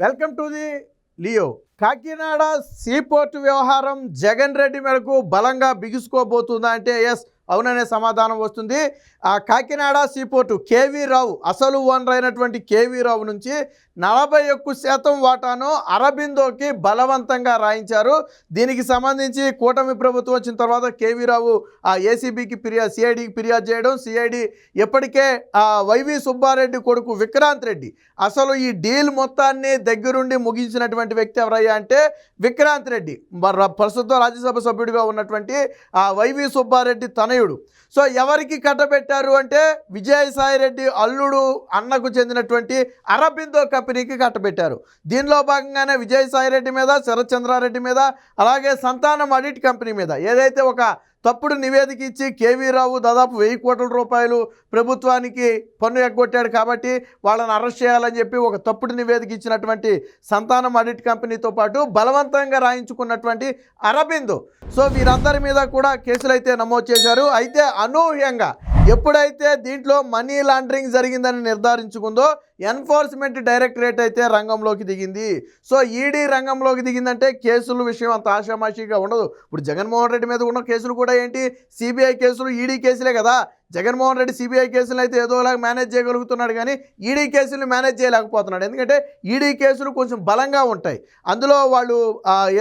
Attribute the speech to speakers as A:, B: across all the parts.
A: Welcome to the Leo. Kakinada seaport వ్యవహారం జగన్ రెడ్డి మేరకు బలంగా బిగుసుకోబోతుందా అంటే ఎస్ అవుననే సమాధానం వస్తుంది. ఆ కాకినాడ సీపోర్టు కేవీ రావు అసలు ఓనర్ అయినటువంటి కేవీ రావు నుంచి 41% వాటాను అరబిందోకి బలవంతంగా రాయించారు. దీనికి సంబంధించి కూటమి ప్రభుత్వం వచ్చిన తర్వాత కేవీ రావు ఆ ఏసీబీకి సిఐడికి ఫిర్యాదు చేయడం, సిఐడి ఎప్పటికే వైవి సుబ్బారెడ్డి కొడుకు విక్రాంత్ రెడ్డి అసలు ఈ డీల్ మొత్తాన్ని దగ్గరుండి ముగించినటువంటి వ్యక్తి ఎవరయ్యా అంటే విక్రాంత్ రెడ్డి, ప్రస్తుతం రాజ్యసభ సభ్యుడిగా ఉన్నటువంటి వైవి సుబ్బారెడ్డి తనయుడు. సో ఎవరికి కట్టబెట్టారు అంటే విజయసాయిరెడ్డి అల్లుడు అన్నకు చెందినటువంటి అరబిందో కంపెనీకి కట్టబెట్టారు. దీనిలో భాగంగానే విజయసాయిరెడ్డి మీద, శరత్చంద్రారెడ్డి మీద, అలాగే సంతానం ఆడిట్ కంపెనీ మీద ఏదైతే ఒక తప్పుడు నివేదిక ఇచ్చి కేవీ రావు దాదాపు 1000 కోట్ల రూపాయలు ప్రభుత్వానికి పన్ను ఎగ్గొట్టాడు కాబట్టి వాళ్ళని అరెస్ట్ చేయాలని చెప్పి ఒక తప్పుడు నివేదిక ఇచ్చినటువంటి సంతానం ఆడిట్ కంపెనీతో పాటు బలవంతంగా రాయించుకున్నటువంటి అరబిందో. సో వీరందరి మీద కూడా కేసులు అయితే నమోదు చేశారు. అయితే అనూహ్యంగా ఎప్పుడైతే దీంట్లో మనీ లాండరింగ్ జరిగిందని నిర్ధారించుకుందో ఎన్ఫోర్స్మెంట్ డైరెక్టరేట్ అయితే రంగంలోకి దిగింది. సో ఈడీ రంగంలోకి దిగిందంటే కేసుల విషయం అంత ఆషామాషిగా ఉండదు. ఇప్పుడు జగన్మోహన్ రెడ్డి మీద ఉన్న కేసులు కూడా ఏంటి, సిబిఐ కేసులు, ఈడీ కేసులే కదా. జగన్మోహన్ రెడ్డి సిబిఐ కేసులు అయితే ఏదోలాగా మేనేజ్ చేయగలుగుతున్నాడు కానీ ఈడీ కేసులు మేనేజ్ చేయలేకపోతున్నాడు. ఎందుకంటే ఈడీ కేసులు కొంచెం బలంగా ఉంటాయి. అందులో వాళ్ళు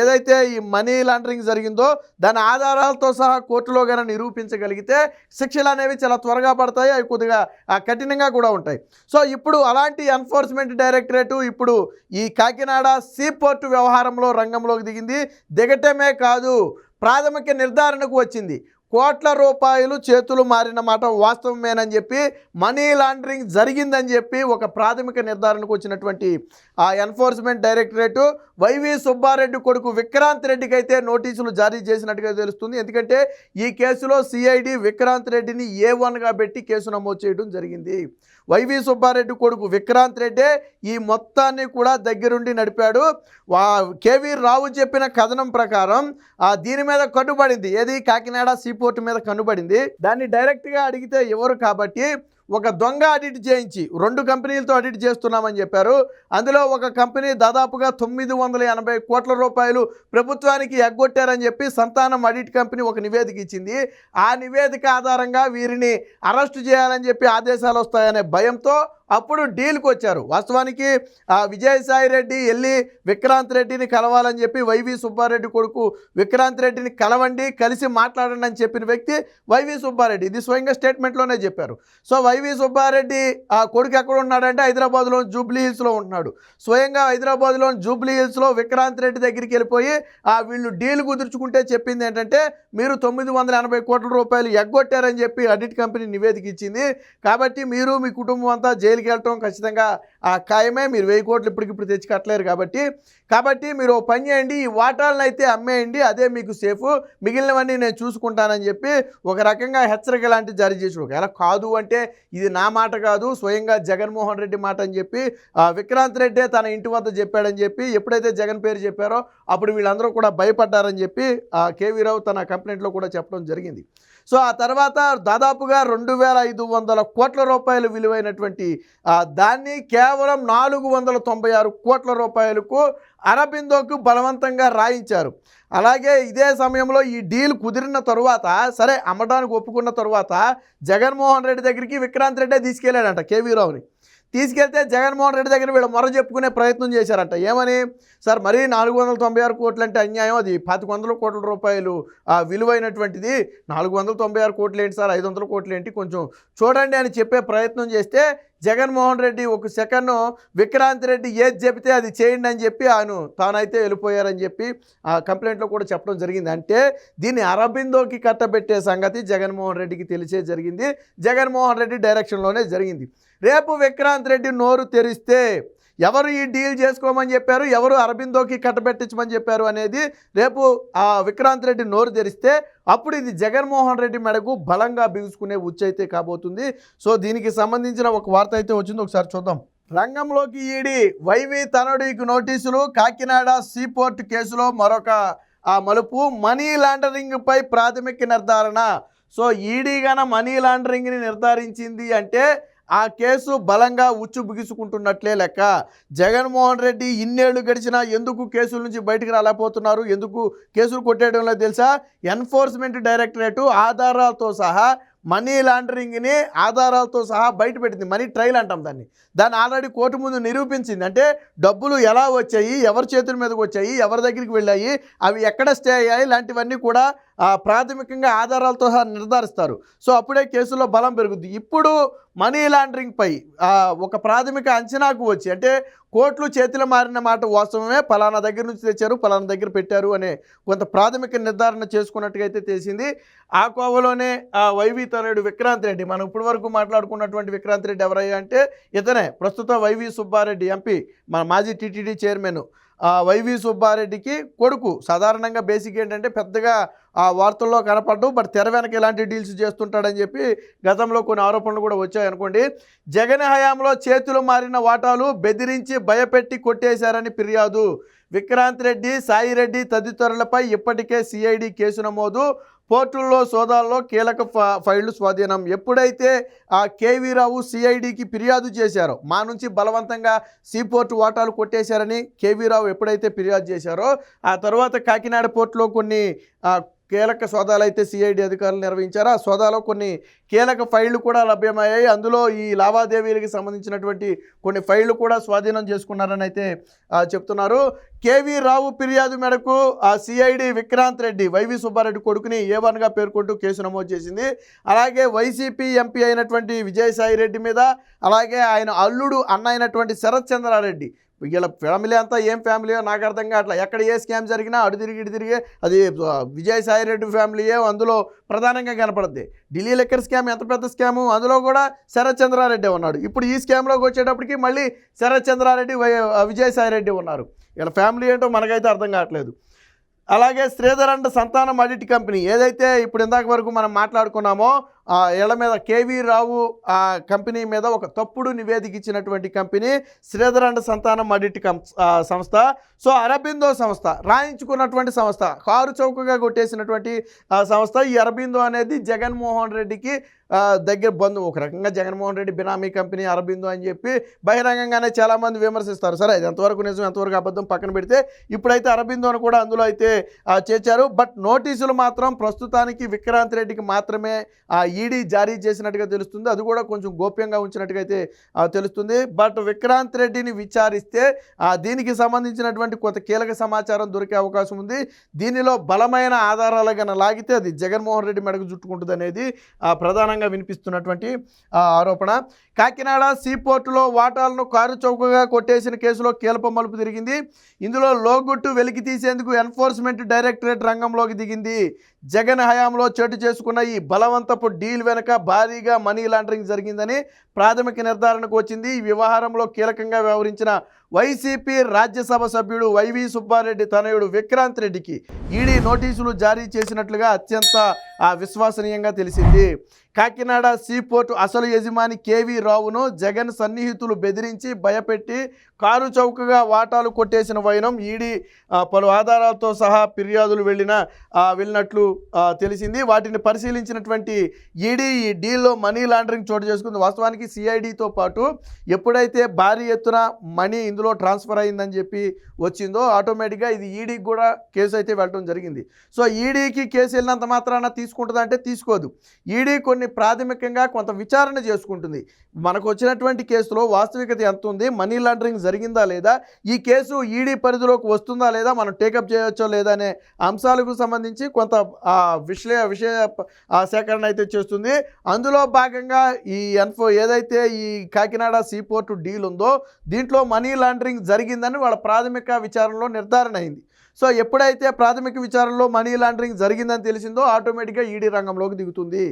A: ఏదైతే ఈ మనీ లాండరింగ్ జరిగిందో దాని ఆధారాలతో సహా కోర్టులో కానీ నిరూపించగలిగితే శిక్షలు అనేవి చాలా త్వరగా పడతాయి, అవి కొద్దిగా కఠినంగా కూడా ఉంటాయి. సో ఇప్పుడు అలాంటి ఎన్ఫోర్స్మెంట్ డైరెక్టరేట్ ఇప్పుడు ఈ కాకినాడ సీపోర్ట్ వ్యవహారంలో రంగంలోకి దిగింది. దిగటమే కాదు, ప్రాథమిక నిర్ధారణకు వచ్చింది. కోట్ల రూపాయలు చేతులు మారిన మాట వాస్తవమేనని చెప్పి, మనీ లాండరింగ్ జరిగిందని చెప్పి ఒక ప్రాథమిక నిర్ధారణకు వచ్చినటువంటి ఆ ఎన్ఫోర్స్మెంట్ డైరెక్టరేటు వైవి సుబ్బారెడ్డి కొడుకు విక్రాంత్ రెడ్డికి అయితే నోటీసులు జారీ చేసినట్టుగా తెలుస్తుంది. ఎందుకంటే ఈ కేసులో సిఐడి విక్రాంత్ రెడ్డిని A1గా పెట్టి కేసు నమోదు చేయడం జరిగింది. వైవి సుబ్బారెడ్డి కొడుకు విక్రాంత్ రెడ్డే ఈ మొత్తాన్ని కూడా దగ్గరుండి నడిపాడు. కేవీ రావు చెప్పిన కథనం ప్రకారం దీని మీద కన్నుబడింది, ఏది కాకినాడ సీపోర్ట్ మీద కన్నుబడింది. దాన్ని డైరెక్ట్గా అడిగితే ఎవరు కాబట్టి ఒక దొంగ ఆడిట్ చేయించి 2 కంపెనీలతో ఆడిట్ చేస్తున్నామని చెప్పారు. అందులో ఒక కంపెనీ దాదాపుగా 980 కోట్ల రూపాయలు ప్రభుత్వానికి ఎగ్గొట్టారని చెప్పి సంతానం ఆడిట్ కంపెనీ ఒక నివేదిక ఇచ్చింది. ఆ నివేదిక ఆధారంగా వీరిని అరెస్టు చేయాలని చెప్పి ఆదేశాలు వస్తాయనే భయంతో అప్పుడు డీల్కి వచ్చారు. వాస్తవానికి విజయసాయిరెడ్డి వెళ్ళి విక్రాంత్ రెడ్డిని కలవాలని చెప్పి వైవి సుబ్బారెడ్డి కొడుకు విక్రాంత్ రెడ్డిని కలవండి, కలిసి మాట్లాడండి అని చెప్పిన వ్యక్తి వైవి సుబ్బారెడ్డి. ఇది స్వయంగా స్టేట్మెంట్లోనే చెప్పారు. సో వైవి సుబ్బారెడ్డి కొడుకు ఎక్కడ ఉన్నాడంటే హైదరాబాద్లో జూబ్లీ హిల్స్లో ఉంటున్నాడు. స్వయంగా హైదరాబాద్లో జూబ్లీ హిల్స్లో విక్రాంత్ రెడ్డి దగ్గరికి వెళ్ళిపోయి వీళ్ళు డీల్ కుదుర్చుకుంటే చెప్పింది ఏంటంటే మీరు 980 కోట్ల రూపాయలు ఎగ్గొట్టారని చెప్పి ఆడిట్ కంపెనీ నివేదిక ఇచ్చింది. కాబట్టి మీరు మీ కుటుంబం అంతా జైలుకి వెళ్ళటం ఖచ్చితంగా ఖాయమే, మీరు 1000 కోట్లు ఇప్పటికిప్పుడు తెచ్చి కట్టలేరు. కాబట్టి మీరు ఓ పని చేయండి, ఈ వాటాలను అయితే అమ్మేయండి, అదే మీకు సేఫ్, మిగిలినవన్నీ నేను చూసుకుంటానని చెప్పి ఒక రకంగా హెచ్చరిక లాంటివి జారీ చేసి, ఒకవేళ కాదు అంటే ఇది నా మాట కాదు స్వయంగా జగన్మోహన్ రెడ్డి మాట అని చెప్పి విక్రాంత్ రెడ్డే తన ఇంటి వద్ద చెప్పాడని చెప్పి ఎప్పుడైతే జగన్ పేరు చెప్పారో అప్పుడు వీళ్ళందరూ కూడా భయపడ్డారని చెప్పి కేవీ రావు తన కంప్లైంట్లో కూడా చెప్పడం జరిగింది. సో ఆ తర్వాత దాదాపుగా 2500 కోట్ల రూపాయలు విలువైనటువంటి దాన్ని కేవలం 496 కోట్ల రూపాయలకు అరబిందోకు బలవంతంగా రాయించారు. అలాగే ఇదే సమయంలో ఈ డీల్ కుదిరిన తరువాత, సరే అమ్మడానికి ఒప్పుకున్న తరువాత జగన్మోహన్ రెడ్డి దగ్గరికి విక్రాంత్ రెడ్డే తీసుకెళ్ళాడంట కేవీ రావుని. తీసుకెళ్తే జగన్మోహన్ రెడ్డి దగ్గర వీళ్ళు మొర చెప్పుకునే ప్రయత్నం చేశారంట. ఏమని, సార్ మరీ 496 కోట్లు అంటే అన్యాయం, అది 2500 కోట్ల రూపాయలు విలువైనటువంటిది, 496 కోట్లు ఏంటి సార్, 500 కోట్లు ఏంటి, కొంచెం చూడండి అని చెప్పే ప్రయత్నం చేస్తే జగన్మోహన్ రెడ్డి ఒక సెకండ్ విక్రాంత్ రెడ్డి ఏది చెబితే అది చేయండి అని చెప్పి తానైతే వెళ్ళిపోయారని చెప్పి ఆ కంప్లైంట్లో కూడా చెప్పడం జరిగింది. అంటే దీన్ని అరబిందోకి కట్టబెట్టే సంగతి జగన్మోహన్ రెడ్డికి తెలిసే జరిగింది, జగన్మోహన్ రెడ్డి డైరెక్షన్లోనే జరిగింది. రేపు విక్రాంత్ రెడ్డి నోరు తెరిస్తే ఎవరు ఈ డీల్ చేసుకోమని చెప్పారు, ఎవరు అరబిందోకి కట్టబెట్టించమని చెప్పారు అనేది రేపు విక్రాంత్ రెడ్డి నోరు తెరిస్తే అప్పుడు ఇది జగన్మోహన్ రెడ్డి మెడకు బలంగా బిగుసుకునే ఉచ్చైతే కాబోతుంది. సో దీనికి సంబంధించిన ఒక వార్త అయితే వచ్చింది, ఒకసారి చూద్దాం. రంగంలోకి ఈడీ, వైవి తనయుడికి నోటీసులు, కాకినాడ సీపోర్ట్ కేసులో మరొక మలుపు, మనీ లాండరింగ్ పై ప్రాథమిక నిర్ధారణ. సో ఈడీ గాన మనీ లాండరింగ్ని నిర్ధారించింది అంటే ఆ కేసు బలంగా ఉచ్చు బిగుసుకుంటున్నట్లే లెక్క. జగన్మోహన్ రెడ్డి ఇన్నేళ్లు గడిచినా ఎందుకు కేసుల నుంచి బయటకు రాలేకపోతున్నారు, ఎందుకు కేసులు కొట్టేయడంలో తెలుసా? ఎన్ఫోర్స్మెంట్ డైరెక్టరేటు ఆధారాలతో సహా మనీ లాండరింగ్ని ఆధారాలతో సహా బయటపెట్టింది. మనీ ట్రయల్ అంటాం దాన్ని ఆల్రెడీ కోర్టు ముందు నిరూపించింది. అంటే డబ్బులు ఎలా వచ్చాయి, ఎవరి చేతుల మీదకి వచ్చాయి, ఎవరి దగ్గరికి వెళ్ళాయి, అవి ఎక్కడ స్టే అయ్యాయి, ఇలాంటివన్నీ కూడా ప్రాథమికంగా ఆధారాలతో సహా నిర్ధారిస్తారు. సో అప్పుడే కేసులో బలం పెరుగుద్ది. ఇప్పుడు మనీ లాండరింగ్పై ఒక ప్రాథమిక అంచనాకు వచ్చి, అంటే కోర్టులు చేతిలో మారిన మాట వాస్తవమే, పలానా దగ్గర నుంచి తెచ్చారు, పలానా దగ్గర పెట్టారు అనే కొంత ప్రాథమిక నిర్ధారణ చేసుకున్నట్టుగా అయితే తెలిసింది. ఆ కోవలోనే వైవి తనయుడు విక్రాంత్ రెడ్డి, మనం ఇప్పటి వరకు మాట్లాడుకున్నటువంటి విక్రాంత్ రెడ్డి ఎవరయ్యా అంటే ఇతనే, ప్రస్తుతం వైవి సుబ్బారెడ్డి ఎంపీ, మన మాజీ టీటీడీ చైర్మన్ వైవి సుబ్బారెడ్డికి కొడుకు. సాధారణంగా బేసిక్ ఏంటంటే పెద్దగా వార్తల్లో కనపడ్డు, బట్ తెర వెనక ఇలాంటి డీల్స్ చేస్తుంటాడని చెప్పి గతంలో కొన్ని ఆరోపణలు కూడా వచ్చాయనుకోండి. జగన్ హయాంలో చేతులు మారిన వాటాలు బెదిరించి భయపెట్టి కొట్టేశారని ఫిర్యాదు. విక్రాంత్ రెడ్డి, సాయిరెడ్డి తదితరులపై ఇప్పటికే సిఐడి కేసు నమోదు. పోర్టుల్లో సోదాల్లో కీలక ఫైళ్లు స్వాధీనం. ఎప్పుడైతే కేవీ రావు సిఐడికి ఫిర్యాదు చేశారో, మా నుంచి బలవంతంగా సీపోర్టు వాటాలు కొట్టేశారని కేవీ రావు ఎప్పుడైతే ఫిర్యాదు చేశారో, ఆ తర్వాత కాకినాడ పోర్టులో కొన్ని కీలక సోదాలు అయితే సిఐడి అధికారులు నిర్వహించారు. ఆ సోదాలో కొన్ని కీలక ఫైళ్లు కూడా లభ్యమయ్యాయి. అందులో ఈ లావాదేవీలకు సంబంధించినటువంటి కొన్ని ఫైళ్లు కూడా స్వాధీనం చేసుకున్నారని అయితే చెప్తున్నారు. కేవీ రావు ఫిర్యాదు మేరకు సిఐడి విక్రాంత్ రెడ్డి, వైవి సుబ్బారెడ్డి కొడుకుని A1గా పేర్కొంటూ కేసు నమోదు చేసింది. అలాగే వైసీపీ ఎంపీ అయినటువంటి విజయసాయి రెడ్డి మీద, అలాగే ఆయన అల్లుడు అన్న అయినటువంటి శరత్ చంద్రారెడ్డి, వీళ్ళ ఫ్యామిలీ అంతా ఏం ఫ్యామిలీయో నాకు అర్థం కావట్లా. ఎక్కడ ఏ స్కామ్ జరిగినా అడు తిరిగి ఇటు తిరిగి అది విజయసాయి రెడ్డి ఫ్యామిలీయే అందులో ప్రధానంగా కనపడుద్ది. ఢిల్లీ లెక్కర్ స్కామ్ ఎంత పెద్ద స్కాము, అందులో కూడా శరత్ చంద్రారెడ్డి ఉన్నాడు. ఇప్పుడు ఈ స్కామ్లోకి వచ్చేటప్పటికి మళ్ళీ శరత్ చంద్రారెడ్డి, విజయసాయి రెడ్డి ఉన్నారు. వీళ్ళ ఫ్యామిలీ ఏంటో మనకైతే అర్థం కావట్లేదు. అలాగే శ్రీధర్ అండ్ సంతానం ఆడిట్ కంపెనీ, ఏదైతే ఇప్పుడు ఇందాక వరకు మనం మాట్లాడుకున్నామో వీళ్ళ మీద కేవీ రావు కంపెనీ మీద ఒక తప్పుడు నివేదిక ఇచ్చినటువంటి కంపెనీ శ్రీధర్ అండ్ సంతానం ఆడిట్ సంస్థ. సో అరబిందో సంస్థ రాయించుకున్నటువంటి సంస్థ, కారు చౌకగా కొట్టేసినటువంటి సంస్థ. ఈ అరబిందో అనేది జగన్మోహన్ రెడ్డికి దగ్గర బంధు. ఒక రకంగా జగన్మోహన్ రెడ్డి బినామీ కంపెనీ అరబిందో అని చెప్పి బహిరంగంగానే చాలామంది విమర్శిస్తారు. సరే, అది ఎంతవరకు నిజం ఎంతవరకు అబద్ధం పక్కన పెడితే ఇప్పుడైతే అరబిందోను కూడా అందులో అయితే చేర్చారు. బట్ నోటీసులు మాత్రం ప్రస్తుతానికి విక్రాంత్ రెడ్డికి మాత్రమే ఈడీ జారీ చేసినట్టుగా తెలుస్తుంది. అది కూడా కొంచెం గోప్యంగా ఉంచినట్టుగా అయితే తెలుస్తుంది. బట్ విక్రాంత్ రెడ్డిని విచారిస్తే దీనికి సంబంధించినటువంటి కొంత కీలక సమాచారం దొరికే అవకాశం ఉంది. దీనిలో బలమైన ఆధారాలు కన్నా లాగితే అది జగన్మోహన్ రెడ్డి మెడకు చుట్టుకుంటుంది అనేది ప్రధానంగా వినిపిస్తున్నటువంటి ఆరోపణ. కాకినాడ సీపోర్టులో వాటాలను కారు చౌకగా కొట్టేసిన కేసులో కీలక మలుపు తిరిగింది. ఇందులో లోగుట్టు వెలికి తీసేందుకు ఎన్ఫోర్స్మెంట్ డైరెక్టరేట్ రంగంలోకి దిగింది. జగన్ హయాంలో చోటు చేసుకున్న ఈ బలవంతపు డీల్ వెనుక భారీగా మనీ లాండరింగ్ జరిగిందని ప్రాథమిక నిర్ధారణకు వచ్చింది. ఈ వ్యవహారంలో కీలకంగా వ్యవహరించిన వైసీపీ రాజ్యసభ సభ్యుడు వైవి సుబ్బారెడ్డి తనయుడు విక్రాంత్ రెడ్డికి ఈడీ నోటీసులు జారీ చేసినట్లుగా అత్యంత విశ్వసనీయంగా తెలిసింది. కాకినాడ సీపోర్టు అసలు యజమాని కేవీ రావును జగన్ సన్నిహితులు బెదిరించి భయపెట్టి కారు చౌకగా వాటాలు కొట్టేసిన వైనం ఈడీ పలు ఆధారాలతో సహా ఫిర్యాదులు వెళ్ళినట్లు తెలిసింది. వాటిని పరిశీలించినటువంటి ఈడీ ఈ డీల్లో మనీ లాండరింగ్ చోటు చేసుకుంది. వాస్తవానికి సిఐడితో పాటు ఎప్పుడైతే భారీ ఎత్తున మనీ ఇందులో ట్రాన్స్ఫర్ అయిందని చెప్పి వచ్చిందో ఆటోమేటిక్గా ఇది ఈడీకి కూడా కేసు అయితే వెళ్ళడం జరిగింది. సో ఈడీకి కేసు వెళ్ళినంత మాత్రాన తీసుకుంటుందా అంటే తీసుకోదు. ఈడీ కొన్ని ప్రాథమికంగా కొంత విచారణ చేసుకుంటుంది. మనకు వచ్చినటువంటి కేసులో వాస్తవికత ఎంత ఉంది, మనీ లాండరింగ్ జరిగిందా లేదా, ఈ కేసు ఈడీ పరిధిలోకి వస్తుందా లేదా, మనం టేకప్ చేయవచ్చో లేదా అనే అంశాలకు సంబంధించి కొంత విషయ సేకరణ అయితే చేస్తుంది. అందులో భాగంగా ఈ ఏదైతే ఈ కాకినాడ సీపోర్టు డీల్ ఉందో దీంట్లో మనీ లాండరింగ్ జరిగిందని వాళ్ళ ప్రాథమిక విచారణలో నిర్ధారణ అయింది. సో ఎప్పుడైతే ప్రాథమిక విచారణలో మనీ లాండరింగ్ జరిగిందని తెలిసిందో ఆటోమేటిక్గా ఈడీ రంగంలోకి దిగుతుంది.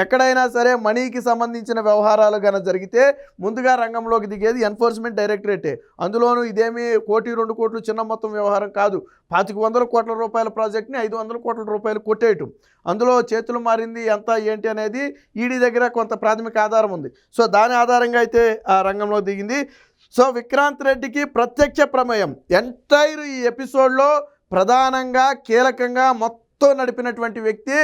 A: ఎక్కడైనా సరే మనీకి సంబంధించిన వ్యవహారాలు కనుక జరిగితే ముందుగా రంగంలోకి దిగేది ఎన్ఫోర్స్మెంట్ డైరెక్టరేటే. అందులోనూ ఇదేమీ 1-2 కోట్లు చిన్న మొత్తం వ్యవహారం కాదు. 2500 కోట్ల రూపాయల ప్రాజెక్ట్ని 500 కోట్ల రూపాయలు కొట్టేయటం. అందులో చేతులు మారింది ఎంత ఏంటి అనేది ఈడీ దగ్గర కొంత ప్రాథమిక ఆధారం ఉంది. సో దాని ఆధారంగా అయితే ఆ రంగంలో దిగింది. సో విక్రాంత్ రెడ్డికి ప్రత్యక్ష ప్రమేయం ఎంటైర్ ఈ ఎపిసోడ్లో ప్రధానంగా కీలకంగా మొత్తం నడిపినటువంటి వ్యక్తి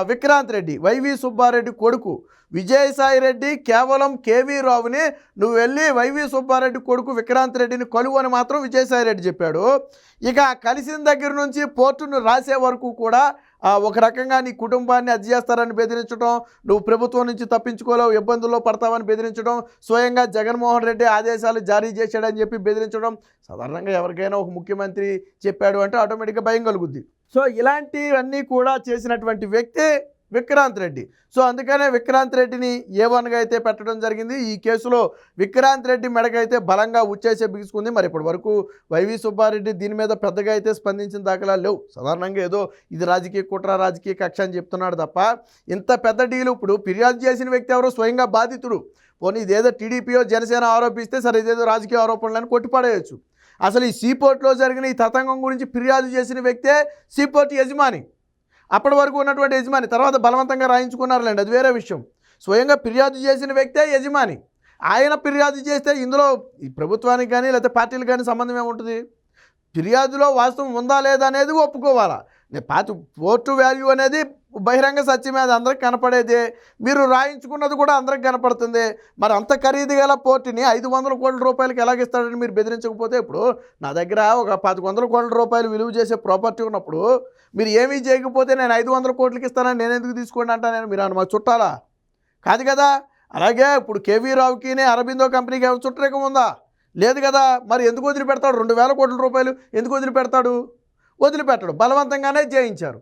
A: విక్రాంత్ రెడ్డి, వైవి సుబ్బారెడ్డి కొడుకు విజయసాయి రెడ్డి కేవలం కేవీ రావుని నువ్వు వెళ్ళి వైవి సుబ్బారెడ్డి కొడుకు విక్రాంత్ రెడ్డిని కలువు అని మాత్రం విజయసాయి రెడ్డి చెప్పాడు. ఇక కలిసిన దగ్గర నుంచి పోర్టును రాసే వరకు కూడా ఒక రకంగా నీ కుటుంబాన్ని అది చేస్తారని బెదిరించడం, నువ్వు ప్రభుత్వం నుంచి తప్పించుకోలేవు, ఇబ్బందుల్లో పడతావని బెదిరించడం, స్వయంగా జగన్మోహన్ రెడ్డి ఆదేశాలు జారీ చేశాడని చెప్పి బెదిరించడం. సాధారణంగా ఎవరికైనా ఒక ముఖ్యమంత్రి చెప్పాడు అంటే ఆటోమేటిక్గా భయం కలుగుద్ది. సో ఇలాంటివన్నీ కూడా చేసినటువంటి వ్యక్తి విక్రాంత్ రెడ్డి. సో అందుకనే విక్రాంత్ రెడ్డిని A1గా అయితే పెట్టడం జరిగింది. ఈ కేసులో విక్రాంత్ రెడ్డి మెడకైతే బలంగా ఉచ్చేసే బిగుసుకుంది. మరి ఇప్పటి వరకు వైవి సుబ్బారెడ్డి దీని మీద పెద్దగా అయితే స్పందించిన దాఖలాలు లేవు. సాధారణంగా ఏదో ఇది రాజకీయ కుట్ర, రాజకీయ కక్ష అని చెప్తున్నాడు తప్ప ఇంత పెద్ద డీలు ఇప్పుడు ఫిర్యాదు చేసిన వ్యక్తి ఎవరో స్వయంగా బాధితుడు. పోనీ ఇదేదో టీడీపీయో జనసేన ఆరోపిస్తే సరే ఇదేదో రాజకీయ ఆరోపణలను కొట్టిపడేయచ్చు. అసలు ఈ సీపోర్ట్లో జరిగిన ఈ తతంగం గురించి ఫిర్యాదు చేసిన వ్యక్తే సీపోర్ట్ యజమాని. అప్పటి వరకు ఉన్నటువంటి యజమాని తర్వాత బలవంతంగా రాయించుకున్నారులేండి, అది వేరే విషయం. స్వయంగా ఫిర్యాదు చేసిన వ్యక్తే యజమాని. ఆయన ఫిర్యాదు చేస్తే ఇందులో ఈ ప్రభుత్వానికి కానీ లేకపోతే పార్టీలకు కానీ సంబంధం ఏముంటుంది? ఫిర్యాదులో వాస్తవం ఉందా లేదా అనేది ఒప్పుకోవాలా. పోర్టు వాల్యూ అనేది బహిరంగ సత్యం, అది అందరికి కనపడేదే. మీరు రాయించుకున్నది కూడా అందరికి కనపడుతుంది. మరి అంత ఖరీదు గల పోర్టుని 500 కోట్ల రూపాయలకి ఎలాగిస్తాడని మీరు బెదిరించకపోతే, ఇప్పుడు నా దగ్గర ఒక 1100 కోట్ల రూపాయలు విలువ చేసే ప్రాపర్టీ ఉన్నప్పుడు మీరు ఏమీ చేయకపోతే నేను 500 కోట్లకి ఇస్తానని నేను ఎందుకు తీసుకోండి అంటా? నేను మీరు మా చుట్టాలా? కాదు కదా. అలాగే ఇప్పుడు కేవీ రావుకి అరబిందో కంపెనీకి ఏమైనా చుట్టరికం ఉందా? లేదు కదా. మరి ఎందుకు వదిలిపెడతాడు? 2000 కోట్ల రూపాయలు ఎందుకు వదిలిపెడతాడు? వదిలిపెట్టడు, బలవంతంగానే జయించారు.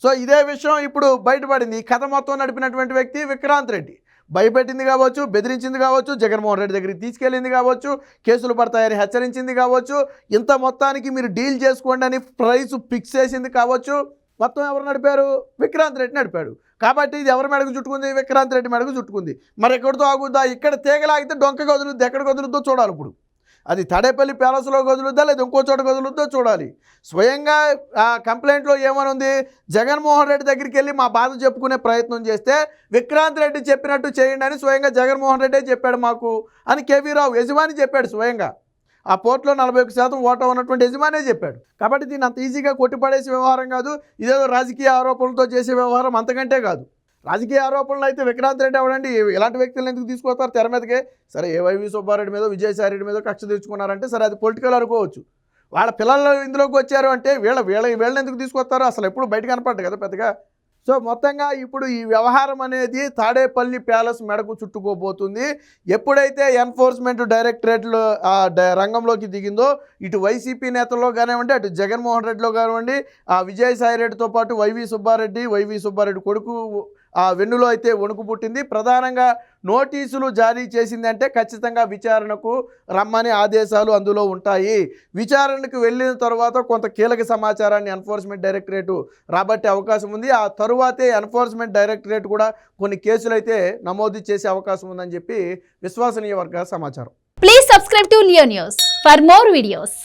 A: సో ఇదే విషయం ఇప్పుడు బయటపడింది. ఈ కథ మొత్తం నడిపినటువంటి వ్యక్తి విక్రాంత్ రెడ్డి. భయపెట్టింది కావచ్చు, బెదిరించింది కావచ్చు, జగన్మోహన్ రెడ్డి దగ్గరికి తీసుకెళ్ళింది కావచ్చు, కేసులు పడతాయని హెచ్చరించింది కావచ్చు, ఇంత మొత్తానికి మీరు డీల్ చేసుకోండి అని ప్రైస్ ఫిక్స్ చేసింది కావచ్చు. మొత్తం ఎవరు నడిపారు? విక్రాంత్ రెడ్డి నడిపాడు. కాబట్టి ఇది ఎవరి మెడకు చుట్టుకుంది? విక్రాంత్ రెడ్డి మెడకు చుట్టుకుంది. మరి ఎక్కడితో ఆగుద్దా? ఇక్కడ తీగలాగితే డొంక వదులుద్ది. ఎక్కడికి వదులుద్దో చూడాలి. ఇప్పుడు అది తాడేపల్లి ప్యాలెస్లో వదులుద్దా లేదా ఇంకో చోట వదులుద్దో చూడాలి. స్వయంగా ఆ కంప్లైంట్లో ఏమని ఉంది? జగన్మోహన్ రెడ్డి దగ్గరికి వెళ్ళి మా బాధ చెప్పుకునే ప్రయత్నం చేస్తే విక్రాంత్ రెడ్డి చెప్పినట్టు చేయండి అని స్వయంగా జగన్మోహన్ రెడ్డే చెప్పాడు మాకు అని కేవీ రావు యజమాని చెప్పాడు. స్వయంగా ఆ పోర్టులో 41% ఓటా ఉన్నటువంటి యజమానే చెప్పాడు. కాబట్టి దీన్ని అంత ఈజీగా కొట్టిపడేసే వ్యవహారం కాదు. ఇదేదో రాజకీయ ఆరోపణలతో చేసే వ్యవహారం అంతకంటే కాదు. రాజకీయ ఆరోపణలు అయితే విక్రాంత్ రెడ్డి అవడండి ఇలాంటి వ్యక్తులను ఎందుకు తీసుకొస్తారు తెర మీదకే? సరే ఏ వైవి సుబ్బారెడ్డి మీద విజయసాయి రెడ్డి మీద కక్ష తీర్చుకున్నారంటే సరే అది పొలిటికల్ అనుకోవచ్చు. వాళ్ళ పిల్లలు ఇందులోకి వచ్చారు అంటే వీళ్ళని ఎందుకు తీసుకొస్తారు? అసలు ఎప్పుడు బయట కనపడ్డు కదా పెద్దగా. సో మొత్తంగా ఇప్పుడు ఈ వ్యవహారం అనేది తాడేపల్లి ప్యాలెస్ మెడకు చుట్టుకోబోతుంది. ఎప్పుడైతే ఎన్ఫోర్స్మెంట్ డైరెక్టరేట్లు రంగంలోకి దిగిందో ఇటు వైసీపీ నేతల్లో కానివ్వండి, అటు జగన్మోహన్ రెడ్డిలో కానివ్వండి, విజయసాయి రెడ్డితో పాటు వైవి సుబ్బారెడ్డి కొడుకు వెన్నులో అయితే వణుకు పుట్టింది. ప్రధానంగా నోటీసులు జారీ చేసింది అంటే ఖచ్చితంగా విచారణకు రమ్మని ఆదేశాలు అందులో ఉంటాయి. విచారణకు వెళ్ళిన తర్వాత కొంత కీలక సమాచారాన్ని ఎన్ఫోర్స్మెంట్ డైరెక్టరేట్ రాబట్టే అవకాశం ఉంది. ఆ తరువాతే ఎన్ఫోర్స్మెంట్ డైరెక్టరేట్ కూడా కొన్ని కేసులు అయితే నమోదు చేసే అవకాశం ఉందని చెప్పి విశ్వసనీయ వర్గాల సమాచారం.
B: Please subscribe to Leo news for more videos.